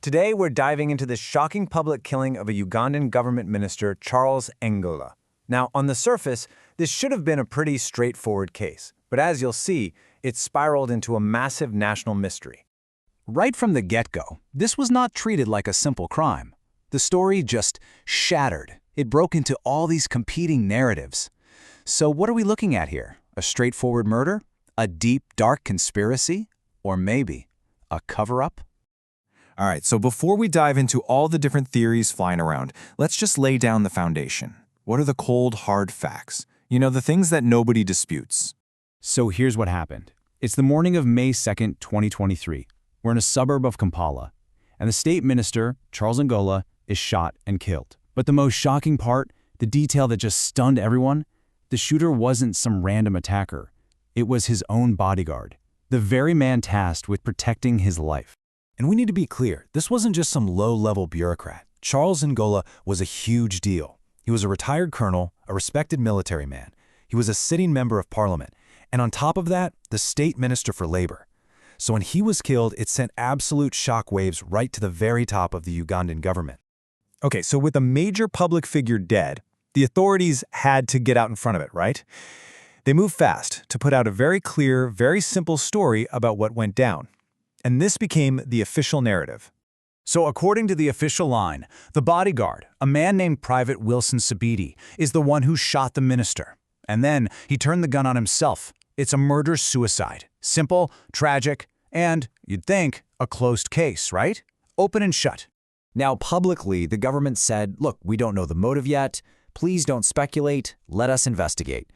Today, we're diving into the shocking public killing of a Ugandan government minister, Charles Engola. Now, on the surface, this should have been a pretty straightforward case, but as you'll see, it spiraled into a massive national mystery. Right from the get-go, this was not treated like a simple crime. The story just shattered. It broke into all these competing narratives. So what are we looking at here? A straightforward murder? A deep, dark conspiracy? Or maybe a cover-up? All right, so before we dive into all the different theories flying around, let's just lay down the foundation. What are the cold, hard facts? You know, the things that nobody disputes. So here's what happened. It's the morning of May 2nd, 2023. We're in a suburb of Kampala, and the state minister, Charles Engola, is shot and killed. But the most shocking part, the detail that just stunned everyone, the shooter wasn't some random attacker. It was his own bodyguard, the very man tasked with protecting his life. And we need to be clear, this wasn't just some low-level bureaucrat. Charles Engola was a huge deal. He was a retired colonel, a respected military man. He was a sitting member of parliament, and on top of that, the state minister for labor. So when he was killed, it sent absolute shockwaves right to the very top of the Ugandan government. Okay, so with a major public figure dead, the authorities had to get out in front of it, right? They moved fast to put out a very clear, very simple story about what went down. And this became the official narrative. So according to the official line, the bodyguard, a man named Private Wilson Sabiti, is the one who shot the minister. And then he turned the gun on himself. It's a murder-suicide. Simple, tragic, and, you'd think, a closed case, right? Open and shut. Now, publicly, the government said, look, we don't know the motive yet. Please don't speculate. Let us investigate.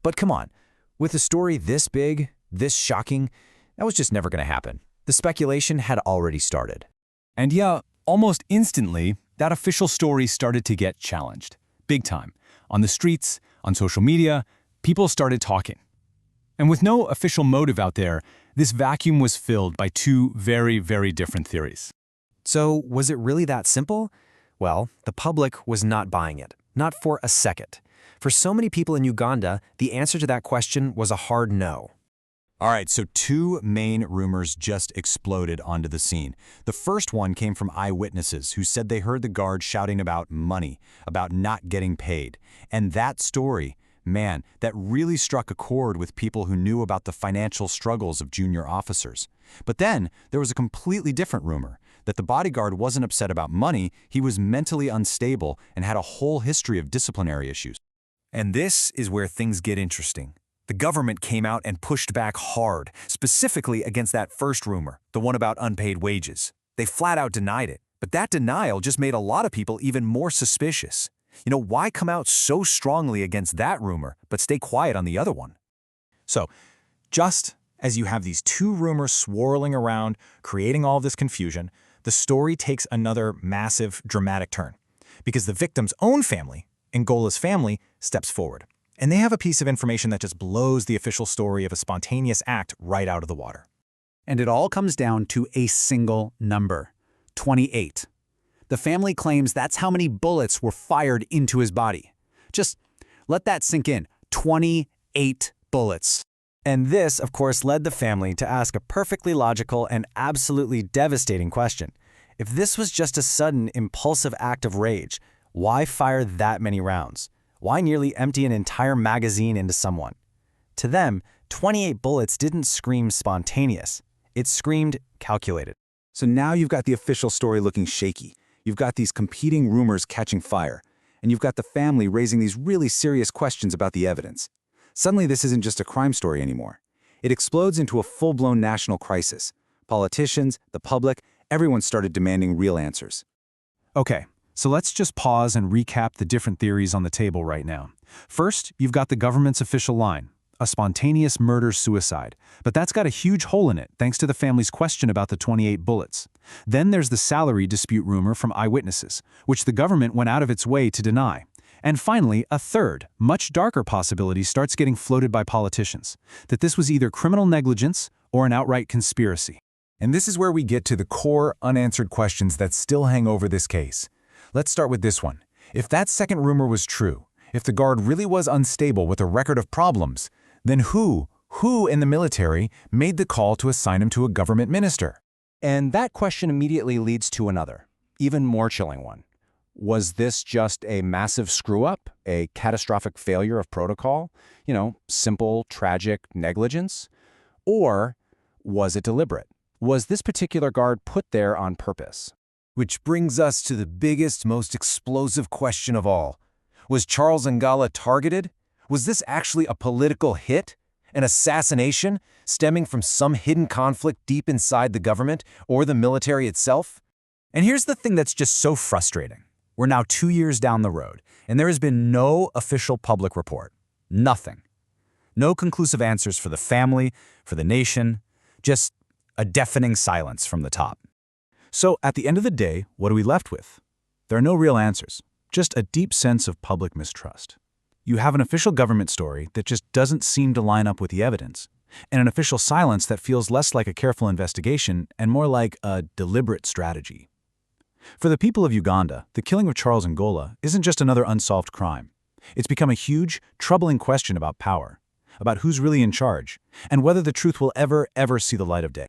But come on, with a story this big, this shocking, that was just never going to happen. The speculation had already started. And yeah, almost instantly, that official story started to get challenged. Big time. On the streets, on social media, people started talking. And with no official motive out there, this vacuum was filled by two very, very different theories. So, was it really that simple? Well, the public was not buying it. Not for a second. For so many people in Uganda, the answer to that question was a hard no. All right, so two main rumors just exploded onto the scene. The first one came from eyewitnesses who said they heard the guard shouting about money, about not getting paid. And that story, man, that really struck a chord with people who knew about the financial struggles of junior officers. But then there was a completely different rumor, that the bodyguard wasn't upset about money, he was mentally unstable and had a whole history of disciplinary issues. And this is where things get interesting. The government came out and pushed back hard, specifically against that first rumor, the one about unpaid wages. They flat out denied it, but that denial just made a lot of people even more suspicious. You know, why come out so strongly against that rumor, but stay quiet on the other one? So, just as you have these two rumors swirling around, creating all this confusion, the story takes another massive, dramatic turn. Because the victim's own family, Engola's family, steps forward. And they have a piece of information that just blows the official story of a spontaneous act right out of the water. And it all comes down to a single number, 28. The family claims that's how many bullets were fired into his body. Just let that sink in, 28 bullets. And this, of course, led the family to ask a perfectly logical and absolutely devastating question. If this was just a sudden, impulsive act of rage, why fire that many rounds? Why nearly empty an entire magazine into someone? To them, 28 bullets didn't scream spontaneous. It screamed calculated. So now you've got the official story looking shaky. You've got these competing rumors catching fire. And you've got the family raising these really serious questions about the evidence. Suddenly, this isn't just a crime story anymore. It explodes into a full-blown national crisis. Politicians, the public, everyone started demanding real answers. Okay. So let's just pause and recap the different theories on the table right now. First, you've got the government's official line, a spontaneous murder-suicide. But that's got a huge hole in it, thanks to the family's question about the 28 bullets. Then there's the salary dispute rumor from eyewitnesses, which the government went out of its way to deny. And finally, a third, much darker possibility starts getting floated by politicians, that this was either criminal negligence or an outright conspiracy. And this is where we get to the core, unanswered questions that still hang over this case. Let's start with this one. If that second rumor was true, if the guard really was unstable with a record of problems, then who in the military made the call to assign him to a government minister? And that question immediately leads to another, even more chilling one. Was this just a massive screw-up, a catastrophic failure of protocol? Simple, tragic negligence? Or was it deliberate? Was this particular guard put there on purpose? Which brings us to the biggest, most explosive question of all. Was Charles Engola targeted? Was this actually a political hit? An assassination stemming from some hidden conflict deep inside the government or the military itself? And here's the thing that's just so frustrating. We're now 2 years down the road, and there has been no official public report. Nothing. No conclusive answers for the family, for the nation, just a deafening silence from the top. So, at the end of the day, what are we left with? There are no real answers, just a deep sense of public mistrust. You have an official government story that just doesn't seem to line up with the evidence, and an official silence that feels less like a careful investigation and more like a deliberate strategy. For the people of Uganda, the killing of Charles Engola isn't just another unsolved crime. It's become a huge, troubling question about power, about who's really in charge, and whether the truth will ever see the light of day.